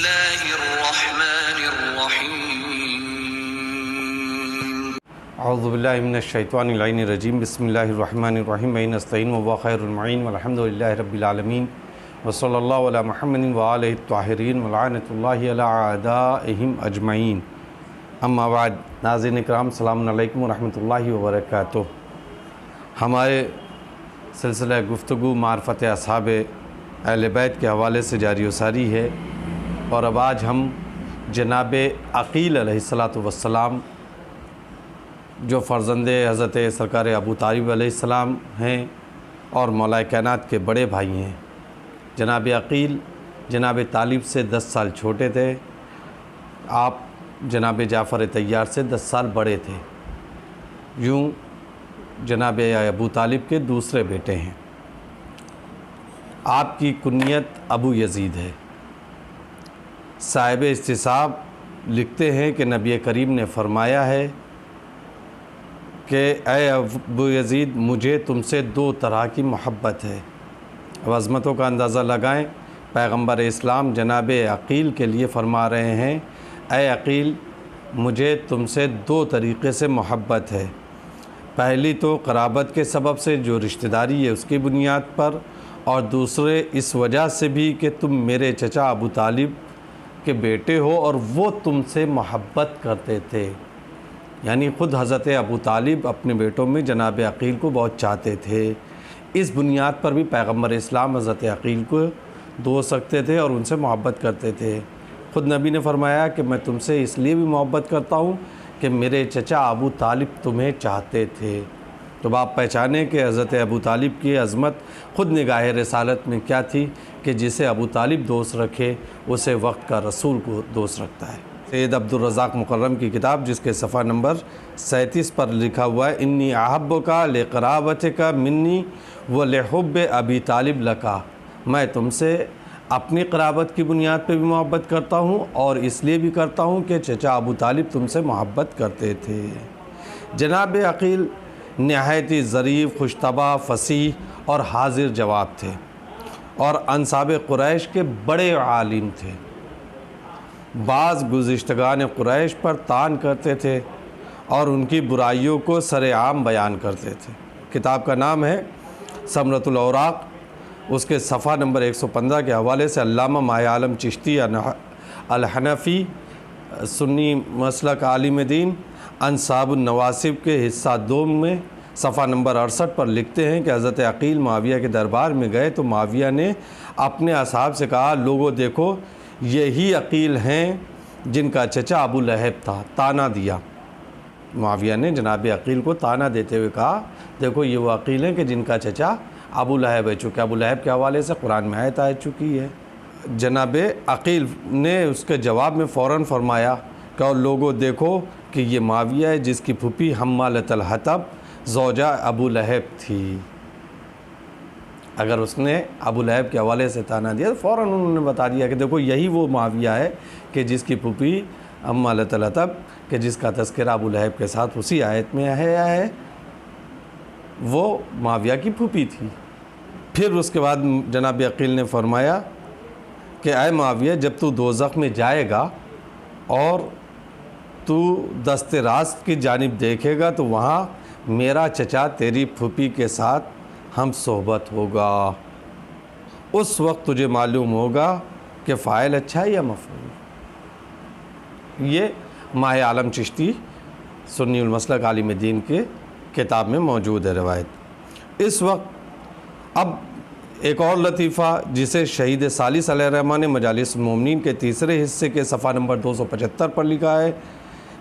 الله الرحمن الرحيم اعوذ باللہ من الشیطان اللعین الرجیم بسم اللہ الرحمن الرحیم نستعین و خیر المعین والحمد للہ رب العالمین وصلی اللہ علی محمد وآلہ الطاہرین ولعنۃ اللہ علی اعدائہم اجمعین اما بعد. ناظرین اکرام، السلام علیکم ورحمۃ اللہ وبرکاتہ. ہمارے سلسلہ گفتگو معرفت اصحاب اہل بیت کے حوالے سے جاری و ساری ہے، اور اب آج ہم جناب عقیل علیہ السلام جو فرزند حضرت سرکار ابو طالب علیہ السلام ہیں اور مولا کائنات کے بڑے بھائی ہیں. جناب عقیل جناب طالب سے 10 سال چھوٹے تھے. آپ جناب جعفر طیار سے 10 سال بڑے تھے. یوں جناب ابو طالب کے دوسرے بیٹے ہیں. آپ کی کنیت ابو یزید ہے. صاحب استصحاب لکھتے ہیں کہ نبی کریم نے فرمایا ہے کہ اے ابو یزید، مجھے تم سے 2 طرح کی محبت ہے. اب عظمتوں کا اندازہ لگائیں. پیغمبر اسلام جناب عقیل کے لیے فرما رہے ہیں، اے عقیل، مجھے تم سے 2 طریقے سے محبت ہے. پہلی تو قرابت کے سبب سے، جو رشتہ داری ہے اس کی بنیاد پر، اور دوسرے اس وجہ سے بھی کہ تم میرے چچا ابو طالب کے بیٹے ہو اور وہ تم سے محبت کرتے تھے. یعنی خود حضرت ابو طالب اپنے بیٹوں میں جناب عقیل کو بہت چاہتے تھے. اس بنیاد پر بھی پیغمبر اسلام حضرت عقیل کو دوست رکھتے تھے اور ان سے محبت کرتے تھے. خود نبی نے فرمایا کہ میں تم سے اس لیے بھی محبت کرتا ہوں کہ میرے چچا ابو طالب تمہیں چاہتے تھے. تو آپ پہچانیں کہ حضرت ابو طالب کی عظمت خود نگاہ رسالت میں کیا تھی کہ جسے ابو طالب دوست رکھے اسے وقت کا رسول کو دوست رکھتا ہے. سید عبدالرزاق مکرم کی کتاب جس کے صفحہ نمبر 37 پر لکھا ہوا ہے، انی احبک لقرابتک منی ولحب ابی طالب لکا. میں تم سے اپنی قرابت کی بنیاد پہ بھی محبت کرتا ہوں اور اس لیے بھی کرتا ہوں کہ چچا ابو طالب تم سے محبت کرتے تھے. جناب عقیل نہایت ہی ظریف، خوش طبع، فصیح اور حاضر جواب تھے، اور انصاب قریش کے بڑے عالم تھے. بعض گزشتگان قریش پر طعن کرتے تھے اور ان کی برائیوں کو سر عام بیان کرتے تھے. کتاب کا نام ہے ثمرۃ الاوراق. اس کے صفحہ نمبر 115 کے حوالے سے علامہ ماہ عالم چشتی الحنفی سنی مسلک عالم دین انصاب النواسب کے حصہ 2 میں صفحہ نمبر 68 پر لکھتے ہیں کہ حضرت عقیل معاویہ کے دربار میں گئے تو معاویہ نے اپنے اصحاب سے کہا، لوگوں دیکھو یہی عقیل ہیں جن کا چچا ابو لہب تھا. طعنہ دیا. معاویہ نے جناب عقیل کو طعنہ دیتے ہوئے کہا، دیکھو یہ وہ عقیل ہیں کہ جن کا چچا ابو لہب ہے. چونکہ ابو لہب کے حوالے سے قرآن میں آیت آ چکی ہے. جناب عقیل نے اس کے جواب میں فوراً فرمایا کہ اور لوگوں دیکھو کہ یہ معاویہ ہے جس کی پھوپھی حمالۃ الحطب زوجہ ابو لہب تھی. اگر اس نے ابو لہب کے حوالے سے طعنہ دیا تو فوراً انہوں نے بتا دیا کہ دیکھو یہی وہ معاویہ ہے کہ جس کی پھوپھی حمالۃ الحطب کہ جس کا تذکرہ ابو لہب کے ساتھ اسی آیت میں ہے وہ معاویہ کی پھوپھی تھی. پھر اس کے بعد جناب عقیل نے فرمایا کہ اے معاویہ، جب تو دوزخ میں جائے گا اور تو دست راست کی جانب دیکھے گا تو وہاں میرا چچا تیری پھوپھی کے ساتھ ہم صحبت ہوگا. اس وقت تجھے معلوم ہوگا کہ فاعل اچھا ہے یا مفعول. یہ ماہ عالم چشتی سنی المسلک عالم دین کے کتاب میں موجود ہے روایت. اس وقت اب ایک اور لطیفہ جسے شہید ثالث علیہ الرحمہ نے مجالس المومنین کے 3 حصے کے صفحہ نمبر 275 پر لکھا ہے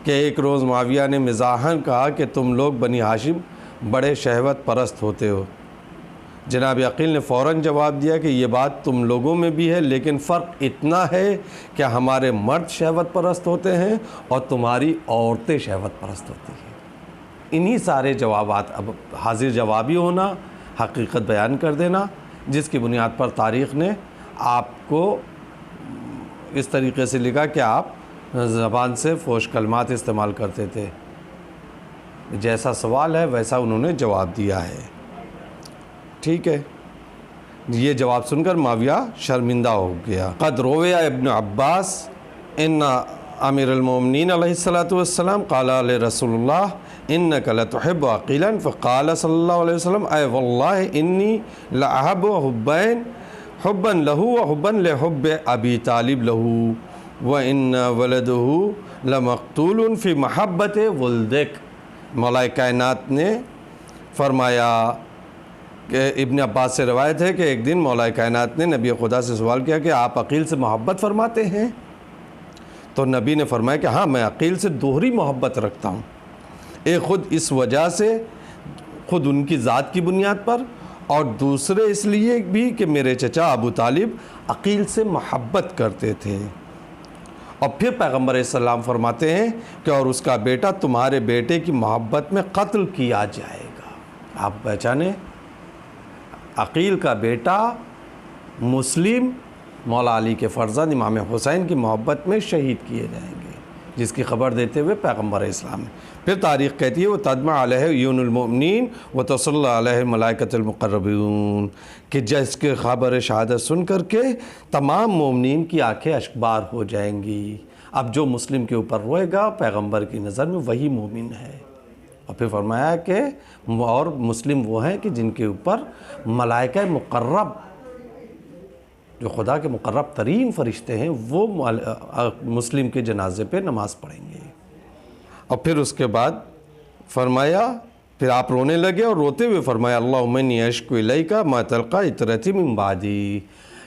کہ ایک روز معاویہ نے مزاحاً کہا کہ تم لوگ بنی ہاشم بڑے شہوت پرست ہوتے ہو. جناب عقیل نے فوراً جواب دیا کہ یہ بات تم لوگوں میں بھی ہے، لیکن فرق اتنا ہے کہ ہمارے مرد شہوت پرست ہوتے ہیں اور تمہاری عورتیں شہوت پرست ہوتی ہیں. انہی سارے جوابات، اب حاضر جوابی ہونا، حقیقت بیان کر دینا، جس کی بنیاد پر تاریخ نے آپ کو اس طریقے سے لکھا کہ آپ زبان سے فوش کلمات استعمال کرتے تھے. جیسا سوال ہے ویسا انہوں نے جواب دیا ہے. ٹھیک ہے. یہ جواب سن کر معاویہ شرمندہ ہو گیا۔ قد رویا ابن عباس ان امیر المومنین علیہ الصلاۃ والسلام قال لرسول اللہ انک لتحب عقیلا فقال صلی اللہ علیہ وسلم اے واللہ انی لاحب حبین حبا لہ وحبا لحب ابی طالب لہ وان ولدہ لمقتول فی محبت ولدک۔ مولا کائنات نے فرمایا کہ ابن عباس سے روایت ہے کہ ایک دن مولا کائنات نے نبی خدا سے سوال کیا کہ آپ عقیل سے محبت فرماتے ہیں؟ تو نبی نے فرمایا کہ ہاں میں عقیل سے دوہری محبت رکھتا ہوں، ایک خود اس وجہ سے، خود ان کی ذات کی بنیاد پر، اور دوسرے اس لیے بھی کہ میرے چچا ابو طالب عقیل سے محبت کرتے تھے۔ اور پھر پیغمبر علیہ السلام فرماتے ہیں کہ اور اس کا بیٹا تمہارے بیٹے کی محبت میں قتل کیا جائے گا۔ آپ پہچانے، عقیل کا بیٹا مسلم مولا علی کے فرزند امام حسین کی محبت میں شہید کیے جائیں گے، جس کی خبر دیتے ہوئے پیغمبر اسلام نے پھر تاریخ کہتی ہے وہ تدمع علیہ عیون المؤمنین و تصلی علیہ ملائکۃ المقربون، کہ جس کے خبر شہادت سن کر کے تمام مومنین کی آنکھیں اشکبار ہو جائیں گی۔ اب جو مسلم کے اوپر روئے گا پیغمبر کی نظر میں وہی مومن ہے۔ اور پھر فرمایا کہ اور مسلم وہ ہیں کہ جن کے اوپر ملائکہ مقرب، جو خدا کے مقرب ترین فرشتے ہیں، وہ مسلم کے جنازے پہ نماز پڑھیں گے۔ اور پھر اس کے بعد فرمایا، پھر آپ رونے لگے اور روتے ہوئے فرمایا اللہم انی اشکو الیک ما تلقی اطرتی من بعدی،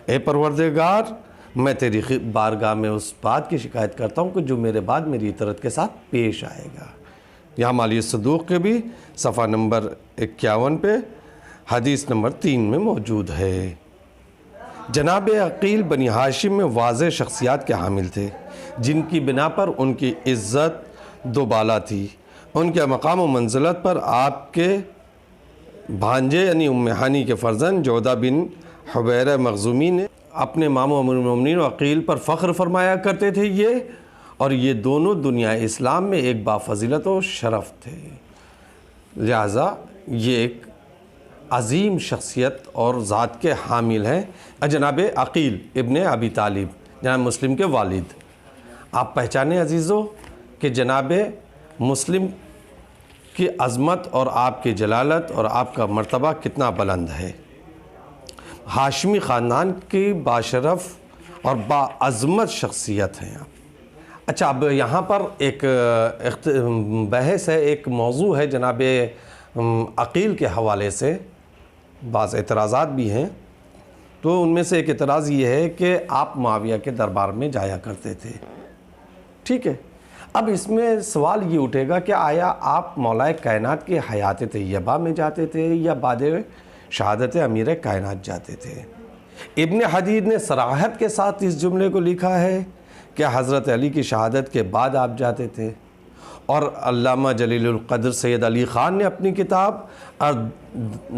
اے پروردگار میں تیری بارگاہ میں اس بات کی شکایت کرتا ہوں کہ جو میرے بعد میری اطرت کے ساتھ پیش آئے گا۔ یہاں مالی صدوق کے بھی صفحہ نمبر 51 پہ حدیث نمبر 3 میں موجود ہے۔ جناب عقیل بنی ہاشم میں واضح شخصیات کے حامل تھے، جن کی بنا پر ان کی عزت دو بالا تھی۔ ان کے مقام و منزلت پر آپ کے بھانجے یعنی ام ہانی کے فرزند جودہ بن حبیرہ مخزومی نے اپنے ماموں امیر المومنین عقیل پر فخر فرمایا کرتے تھے اور یہ دونوں دنیا اسلام میں ایک بافضیلت و شرف تھے، لہٰذا یہ ایک عظیم شخصیت اور ذات کے حامل ہیں جناب عقیل ابن ابی طالب، جناب مسلم کے والد۔ آپ پہچانے عزیزو کہ جناب مسلم کی عظمت اور آپ کی جلالت اور آپ کا مرتبہ کتنا بلند ہے۔ ہاشمی خاندان کی باشرف اور باعظمت شخصیت ہیں آپ۔ اچھا، اب یہاں پر ایک بحث ہے، ایک موضوع ہے جناب عقیل کے حوالے سے، بعض اعتراضات بھی ہیں۔ تو ان میں سے ایک اعتراض یہ ہے کہ آپ معاویہ کے دربار میں جایا کرتے تھے، ٹھیک ہے۔ اب اس میں سوال یہ اٹھے گا کہ آیا آپ مولا کائنات کے حیات طیبہ میں جاتے تھے یا بعد شہادت امیر کائنات جاتے تھے؟ ابن حدید نے صراحت کے ساتھ اس جملے کو لکھا ہے کہ حضرت علی کی شہادت کے بعد آپ جاتے تھے، اور علامہ جلیل القدر سید علی خان نے اپنی کتاب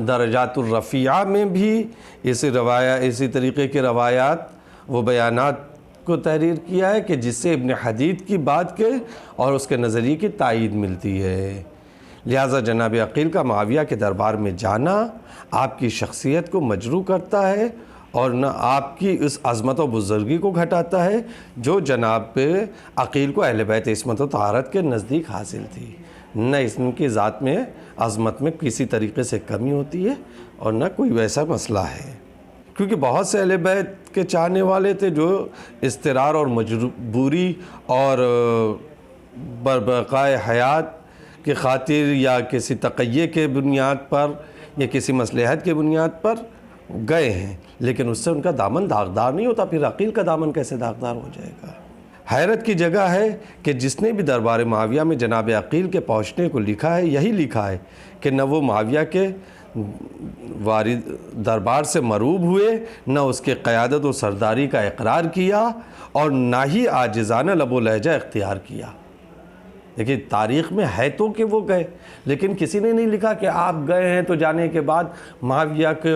درجات الرفیعہ میں بھی اسی طریقے کے روایات و بیانات کو تحریر کیا ہے کہ جس سے ابن حدید کی بات کے اور اس کے نظریے کی تائید ملتی ہے۔ لہٰذا جناب عقیل کا معاویہ کے دربار میں جانا آپ کی شخصیت کو مجروح کرتا ہے اور نہ آپ کی اس عظمت و بزرگی کو گھٹاتا ہے جو جناب عقیل کو اہل بیت عصمت و طہارت کے نزدیک حاصل تھی۔ نہ ان کی ذات میں عظمت میں کسی طریقے سے کمی ہوتی ہے اور نہ کوئی ویسا مسئلہ ہے، کیونکہ بہت سے اہل بیت کے چاہنے والے تھے جو اضطرار اور مجبوری اور بربقائے حیات کی خاطر یا کسی تقیہ کے بنیاد پر یا کسی مصلحت کے بنیاد پر گئے ہیں، لیکن اس سے ان کا دامن داغدار نہیں ہوتا۔ پھر عقیل کا دامن کیسے داغدار ہو جائے گا؟ حیرت کی جگہ ہے کہ جس نے بھی دربار معاویہ میں جناب عقیل کے پہنچنے کو لکھا ہے، یہی لکھا ہے کہ نہ وہ معاویہ کے وارد دربار سے مروب ہوئے، نہ اس کے قیادت و سرداری کا اقرار کیا، اور نہ ہی عاجزانہ لب و لہجہ اختیار کیا۔ لیکن تاریخ میں ہے تو کہ وہ گئے، لیکن کسی نے نہیں لکھا کہ آپ گئے ہیں تو جانے کے بعد معاویہ کی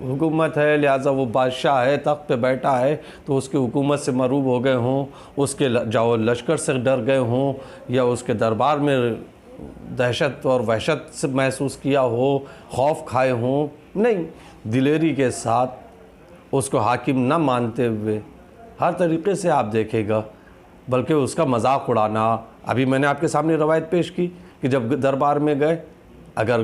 حکومت ہے لہٰذا وہ بادشاہ ہے، تخت پہ بیٹھا ہے تو اس کی حکومت سے مروب ہو گئے ہوں، اس کے جاؤ لشکر سے ڈر گئے ہوں، یا اس کے دربار میں دہشت اور وحشت سے محسوس کیا ہو، خوف کھائے ہوں۔ نہیں، دلیری کے ساتھ اس کو حاکم نہ مانتے ہوئے ہر طریقے سے آپ دیکھے گا، بلکہ اس کا مذاق اڑانا. ابھی میں نے آپ کے سامنے روایت پیش کی کہ جب دربار میں گئے اگر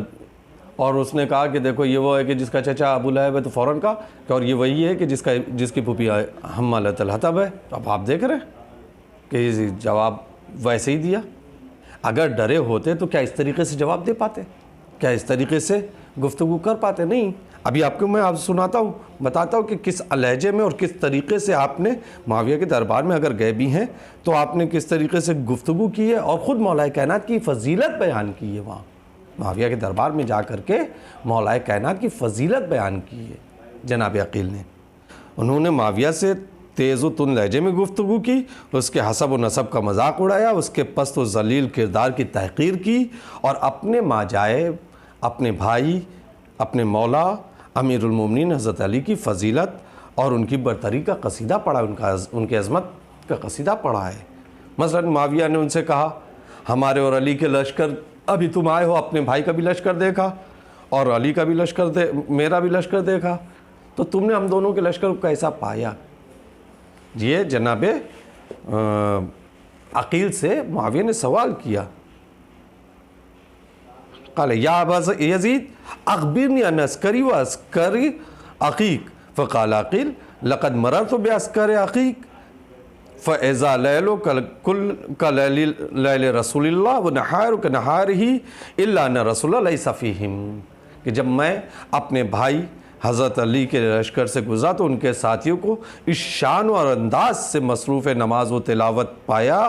اور اس نے کہا کہ دیکھو یہ وہ ہے کہ جس کا چچا ابو لہب ہے، تو فوراً کہا کہ اور یہ وہی ہے کہ جس کی پھوپھی حمالۃ الحطب ہے. تو اب آپ دیکھ رہے ہیں کہ یہ جواب ویسے ہی دیا. اگر ڈرے ہوتے تو کیا اس طریقے سے جواب دے پاتے؟ کیا اس طریقے سے گفتگو کر پاتے؟ نہیں. ابھی آپ کو میں سناتا ہوں، بتاتا ہوں کہ کس لہجے میں اور کس طریقے سے آپ نے معاویہ کے دربار میں اگر گئے بھی ہیں تو آپ نے کس طریقے سے گفتگو کی ہے اور خود مولا کائنات کی فضیلت بیان کی ہے. وہاں معاویہ کے دربار میں جا کر کے مولا کائنات کی فضیلت بیان کی ہے جناب عقیل نے. انہوں نے معاویہ سے تیز و تند لہجے میں گفتگو کی، اس کے حسب و نسب کا مذاق اڑایا، اس کے پست و ذلیل کردار کی تحقیر کی، اور اپنے ماجائب، اپنے بھائی، اپنے مولا امیر المومنین حضرت علی کی فضیلت اور ان کی برتری کا قصیدہ پڑھا، ان کے عظمت کا قصیدہ پڑھا ہے. مثلا معاویہ نے ان سے کہا ہمارے اور علی کے لشکر، ابھی تم آئے ہو اپنے بھائی کا بھی لشکر دیکھا اور علی کا بھی لشکر میرا بھی لشکر دیکھا، تو تم نے ہم دونوں کے لشکر کو کیسا پایا؟ یہ جناب عقیل سے معاویہ نے سوال کیا. قال یا ابا یزید اخبرنی عن عسکری و عسکری عقیق. فقال عقیل لقد مررت بعسکر عقیق فاذا لیل کلیل رسول اللہ ونہار کنہارہ الا ان رسول اللہ لیس فیہم. کہ جب میں اپنے بھائی حضرت علی کے لشکر سے گزرا تو ان کے ساتھیوں کو اس شان اور انداز سے مصروف نماز و تلاوت پایا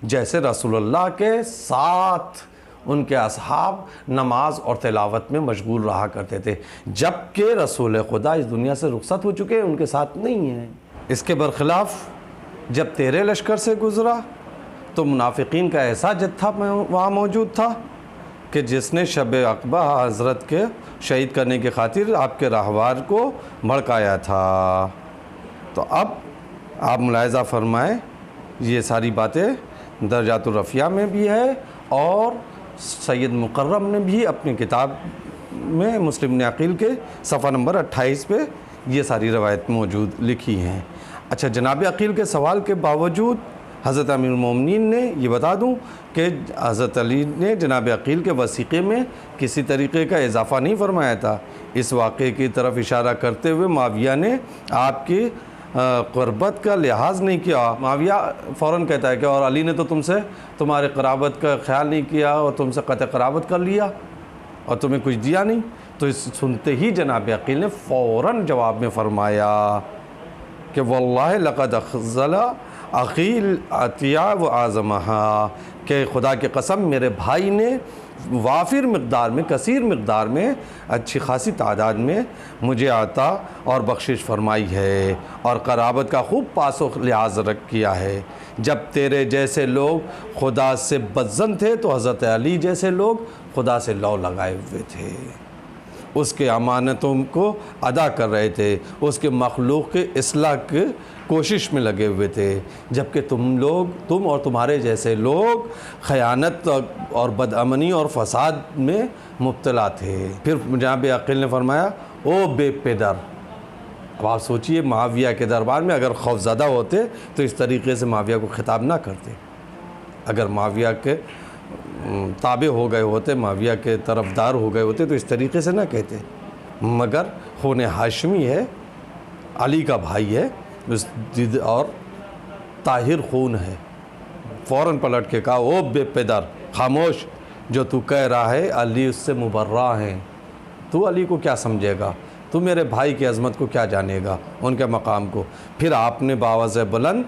جیسے رسول اللہ کے ساتھ ان کے اصحاب نماز اور تلاوت میں مشغول رہا کرتے تھے، جبکہ رسول خدا اس دنیا سے رخصت ہو چکے ہیں، ان کے ساتھ نہیں ہیں. اس کے برخلاف جب تیرے لشکر سے گزرا تو منافقین کا ایسا جتھا وہاں موجود تھا کہ جس نے شب عقبہ حضرت کے شہید کرنے کی خاطر آپ کے راہوار کو بھڑکایا تھا. تو اب آپ ملاحظہ فرمائیں، یہ ساری باتیں درجات الرفیہ میں بھی ہے اور سید مقرم نے بھی اپنی کتاب میں مسلم بن عقیل کے صفحہ نمبر 28 پہ یہ ساری روایت موجود لکھی ہیں. اچھا، جناب عقیل کے سوال کے باوجود حضرت امیر المومنین نے یہ بتا دوں کہ حضرت علی نے جناب عقیل کے وثیقے میں کسی طریقے کا اضافہ نہیں فرمایا تھا. اس واقعے کی طرف اشارہ کرتے ہوئے معاویہ نے آپ کی قربت کا لحاظ نہیں کیا. معاویہ فوراً کہتا ہے کہ اور علی نے تو تم سے تمہارے قرابت کا خیال نہیں کیا اور تم سے قطع قرابت کر لیا اور تمہیں کچھ دیا نہیں. تو اس سنتے ہی جناب عقیل نے فوراً جواب میں فرمایا کہ واللہ لقد اخذل عقیل عطیہ و اعظمہا، کہ خدا کی قسم میرے بھائی نے وافر مقدار میں، کثیر مقدار میں، اچھی خاصی تعداد میں مجھے عطا اور بخشش فرمائی ہے اور قرابت کا خوب پاس و لحاظ کیا ہے. جب تیرے جیسے لوگ خدا سے بدظن تھے تو حضرت علی جیسے لوگ خدا سے لو لگائے ہوئے تھے، اس کے امانتوں کو ادا کر رہے تھے، اس کے مخلوق کے اصلاح کی کوشش میں لگے ہوئے تھے، جبکہ تم اور تمہارے جیسے لوگ خیانت اور بدامنی اور فساد میں مبتلا تھے. پھر جناب عقیل نے فرمایا او بے پدر. اب آپ سوچئے معاویہ کے دربار میں اگر خوفزدہ ہوتے تو اس طریقے سے معاویہ کو خطاب نہ کرتے. اگر معاویہ کے تابع ہو گئے ہوتے، معاویہ کے طرفدار ہو گئے ہوتے تو اس طریقے سے نہ کہتے. مگر خون ہاشمی ہے، علی کا بھائی ہے اور طاہر خون ہے. فوراً پلٹ کے کہا او بے پدر، خاموش، جو تو کہہ رہا ہے علی اس سے مبرہ ہیں. تو علی کو کیا سمجھے گا؟ تو میرے بھائی کی عظمت کو کیا جانے گا، ان کے مقام کو؟ پھر آپ نے باوز بلند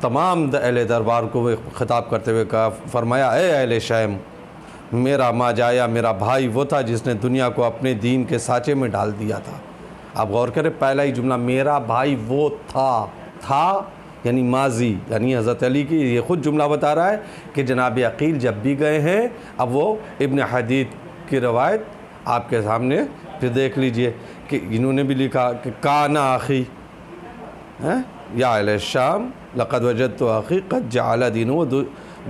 تمام اہل دربار کو خطاب کرتے ہوئے کہا، فرمایا اے اہل شام، میرا ماجایا، میرا بھائی وہ تھا جس نے دنیا کو اپنے دین کے سانچے میں ڈال دیا تھا. آپ غور کریں، پہلا ہی جملہ میرا بھائی وہ تھا یعنی ماضی، یعنی حضرت علی کی یہ خود جملہ بتا رہا ہے کہ جناب عقیل جب بھی گئے ہیں. اب وہ ابن حدید کی روایت آپ کے سامنے پھر دیکھ لیجئے کہ انہوں نے بھی لکھا کہ کانا آخی یا اہل الشام لقد وجدت اخی قد جعل دینہ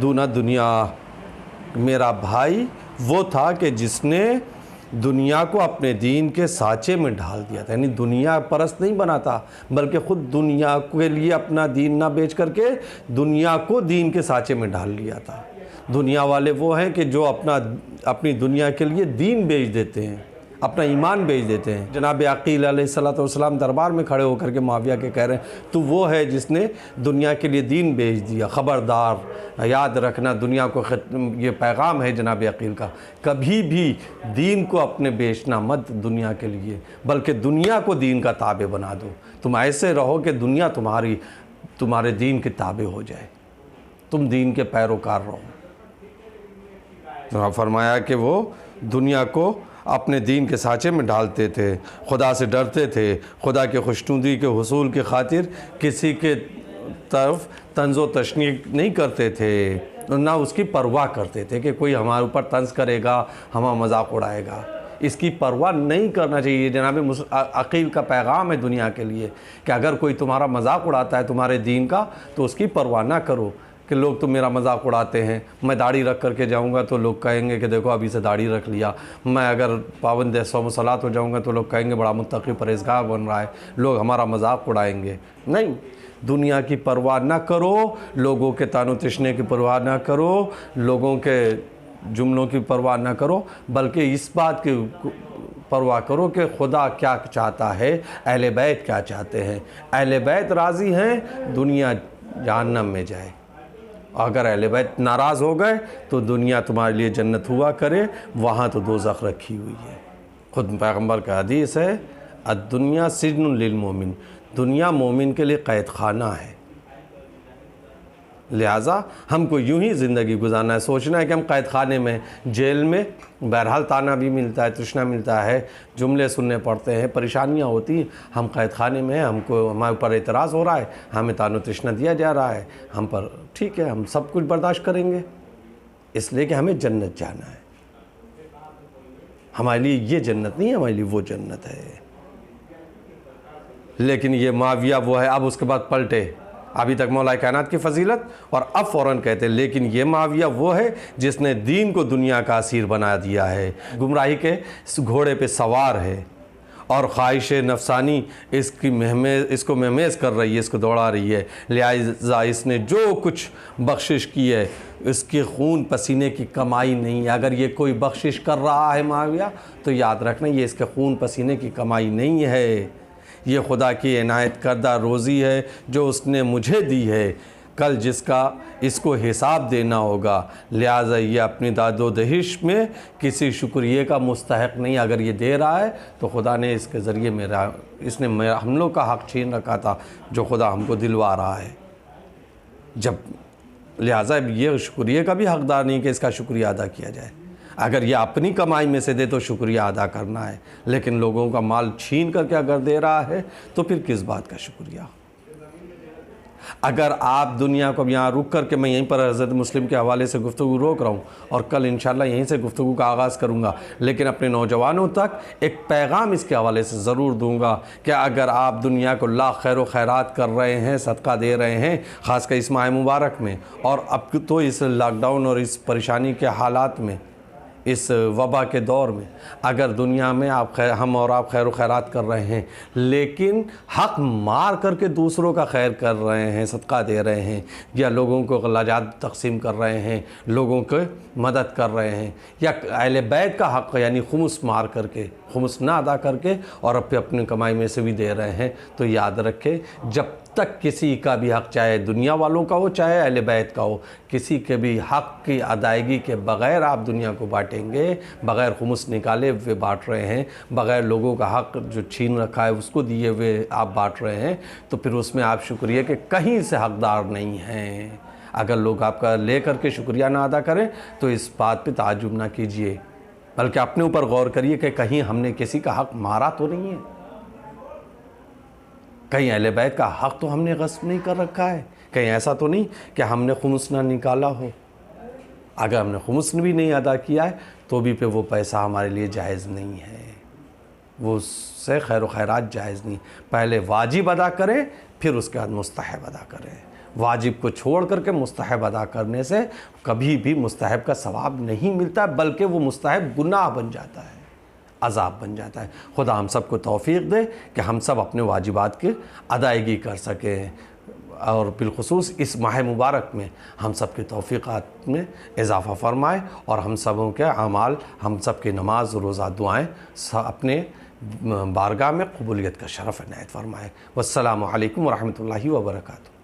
دون دنیا. میرا بھائی وہ تھا کہ جس نے دنیا کو اپنے دین کے سانچے میں ڈھال دیا تھا، یعنی دنیا پرست نہیں بناتا بلکہ خود دنیا کے لیے اپنا دین نہ بیچ کر کے دنیا کو دین کے سانچے میں ڈھال لیا تھا۔ دنیا والے وہ ہیں کہ جو اپنی دنیا کے لیے دین بیچ دیتے ہیں، اپنا ایمان بیچ دیتے ہیں۔ جناب عقیل علیہ السلام دربار میں کھڑے ہو کر کے معاویہ کے کہہ رہے ہیں تو وہ ہے جس نے دنیا کے لیے دین بیچ دیا، خبردار یاد رکھنا، دنیا کو یہ پیغام ہے جناب عقیل کا، کبھی بھی دین کو اپنے بیچنا مت دنیا کے لیے، بلکہ دنیا کو دین کا تابع بنا دو۔ تم ایسے رہو کہ دنیا تمہارے دین کے تابع ہو جائے، تم دین کے پیروکار رہو۔ فرمایا کہ وہ دنیا کو اپنے دین کے سانچے میں ڈالتے تھے، خدا سے ڈرتے تھے، خدا کے خوشنودی کے حصول کی خاطر کسی کے طرف طنز و تشنیع نہیں کرتے تھے، نہ اس کی پرواہ کرتے تھے کہ کوئی ہمارے اوپر طنز کرے گا، ہمارا مذاق اڑائے گا، اس کی پرواہ نہیں کرنا چاہیے۔ جناب عقیل کا پیغام ہے دنیا کے لیے کہ اگر کوئی تمہارا مذاق اڑاتا ہے تمہارے دین کا تو اس کی پرواہ نہ کرو کہ لوگ تو میرا مذاق اڑاتے ہیں، میں داڑھی رکھ کر کے جاؤں گا تو لوگ کہیں گے کہ دیکھو ابھی سے داڑھی رکھ لیا، میں اگر پابند صوم و صلات ہو جاؤں گا تو لوگ کہیں گے بڑا متقی پرہیزگار بن رہا ہے، لوگ ہمارا مذاق اڑائیں گے۔ نہیں، دنیا کی پرواہ نہ کرو، لوگوں کے طعن و تشنے کی پرواہ نہ کرو، لوگوں کے جملوں کی پرواہ نہ کرو، بلکہ اس بات کی پرواہ کرو کہ خدا کیا چاہتا ہے، اہل بیت کیا چاہتے ہیں۔ اہل بیت راضی ہیں، دنیا جہنم میں جائے۔ اگر اہل بیت ناراض ہو گئے تو دنیا تمہارے لیے جنت ہوا کرے، وہاں تو دوزخ رکھی ہوئی ہے۔ خود پیغمبر کا حدیث ہے، الدنیا سجن للمومن، دنیا مومن کے لیے قید خانہ ہے۔ لہٰذا ہم کو یوں ہی زندگی گزارنا ہے، سوچنا ہے کہ ہم قید خانے میں، جیل میں، بہرحال تانا بھی ملتا ہے، تشنا ملتا ہے، جملے سننے پڑتے ہیں، پریشانیاں ہوتی ہیں، ہم قید خانے میں ہیں، ہمارے اوپر اعتراض ہو رہا ہے، ہمیں تان و تشنا دیا جا رہا ہے، ہم پر ٹھیک ہے، ہم سب کچھ برداشت کریں گے، اس لیے کہ ہمیں جنت جانا ہے۔ ہمارے لیے یہ جنت نہیں ہے، ہمارے لیے وہ جنت ہے۔ لیکن یہ معاویہ وہ ہے، اب اس کے بعد پلٹے، ابھی تک مولا کائنات کی فضیلت اور اب فوراً کہتے ہیں لیکن یہ معاویہ وہ ہے جس نے دین کو دنیا کا اسیر بنا دیا ہے، گمراہی کے گھوڑے پہ سوار ہے، اور خواہش نفسانی اس کو مہمیز کر رہی ہے، اس کو دوڑا رہی ہے۔ لہٰذا اس نے جو کچھ بخشش کی ہے اس کے خون پسینے کی کمائی نہیں ہے۔ اگر یہ کوئی بخشش کر رہا ہے معاویہ تو یاد رکھنا یہ اس کے خون پسینے کی کمائی نہیں ہے، یہ خدا کی عنایت کردہ روزی ہے جو اس نے مجھے دی ہے، کل جس کا اس کو حساب دینا ہوگا۔ لہٰذا یہ اپنی داد و دہش میں کسی شکریہ کا مستحق نہیں۔ اگر یہ دے رہا ہے تو خدا نے اس کے ذریعے اس نے ہم لوگ کا حق چھین رکھا تھا جو خدا ہم کو دلوا رہا ہے۔ لہٰذا یہ شکریہ کا بھی حقدار نہیں کہ اس کا شکریہ ادا کیا جائے۔ اگر یہ اپنی کمائی میں سے دے تو شکریہ ادا کرنا ہے، لیکن لوگوں کا مال چھین کر کے اگر دے رہا ہے تو پھر کس بات کا شکریہ؟ اگر آپ دنیا کو یہاں رک کر کے، میں یہیں پر حضرت مسلم کے حوالے سے گفتگو روک رہا ہوں اور کل انشاءاللہ یہیں سے گفتگو کا آغاز کروں گا، لیکن اپنے نوجوانوں تک ایک پیغام اس کے حوالے سے ضرور دوں گا کہ اگر آپ دنیا کو لاکھ خیر و خیرات کر رہے ہیں، صدقہ دے رہے ہیں، خاص کر اس ماہ مبارک میں، اور اب تو اس لاک ڈاؤن اور اس پریشانی کے حالات میں، اس وبا کے دور میں، اگر دنیا میں ہم اور آپ خیر و خیرات کر رہے ہیں لیکن حق مار کر کے دوسروں کا خیر کر رہے ہیں، صدقہ دے رہے ہیں، یا لوگوں کو غلاجات تقسیم کر رہے ہیں، لوگوں کو مدد کر رہے ہیں، یا اہل بیت کا حق یعنی خمس مار کر کے، خمس نہ ادا کر کے اور اپنی کمائی میں سے بھی دے رہے ہیں، تو یاد رکھیں جب تک کسی کا بھی حق، چاہے دنیا والوں کا ہو چاہے اہل بیت کا ہو، کسی کے بھی حق کی ادائیگی کے بغیر آپ دنیا کو بانٹیں گے، بغیر خمس نکالے ہوئے بانٹ رہے ہیں، بغیر لوگوں کا حق جو چھین رکھا ہے اس کو دیے ہوئے آپ بانٹ رہے ہیں، تو پھر اس میں آپ شکریہ کے کہیں سے حقدار نہیں ہیں۔ اگر لوگ آپ کا لے کر کے شکریہ نہ ادا کریں تو اس بات پہ تعجب نہ کیجیے، بلکہ اپنے اوپر غور کریے کہ کہیں ہم نے کسی کا حق مارا تو نہیں ہے، کہیں اہل بیت کا حق تو ہم نے غصب نہیں کر رکھا ہے، کہیں ایسا تو نہیں کہ ہم نے خمس نہ نکالا ہو۔ اگر ہم نے خمس بھی نہیں ادا کیا ہے تو بھی پہ وہ پیسہ ہمارے لیے جائز نہیں ہے، وہ اس سے خیر و خیرات جائز نہیں۔ پہلے واجب ادا کریں پھر اس کے بعد مستحب ادا کریں۔ واجب کو چھوڑ کر کے مستحب ادا کرنے سے کبھی بھی مستحب کا ثواب نہیں ملتا، بلکہ وہ مستحب گناہ بن جاتا ہے۔ عذاب بن جاتا ہے۔ خدا ہم سب کو توفیق دے کہ ہم سب اپنے واجبات کی ادائیگی کر سکیں، اور بالخصوص اس ماہ مبارک میں ہم سب کے توفیقات میں اضافہ فرمائے، اور ہم سبوں کے اعمال، ہم سب کے نماز روزہ دعائیں اپنے بارگاہ میں قبولیت کا شرف عنایت فرمائے۔ والسلام علیکم ورحمۃ اللہ وبرکاتہ۔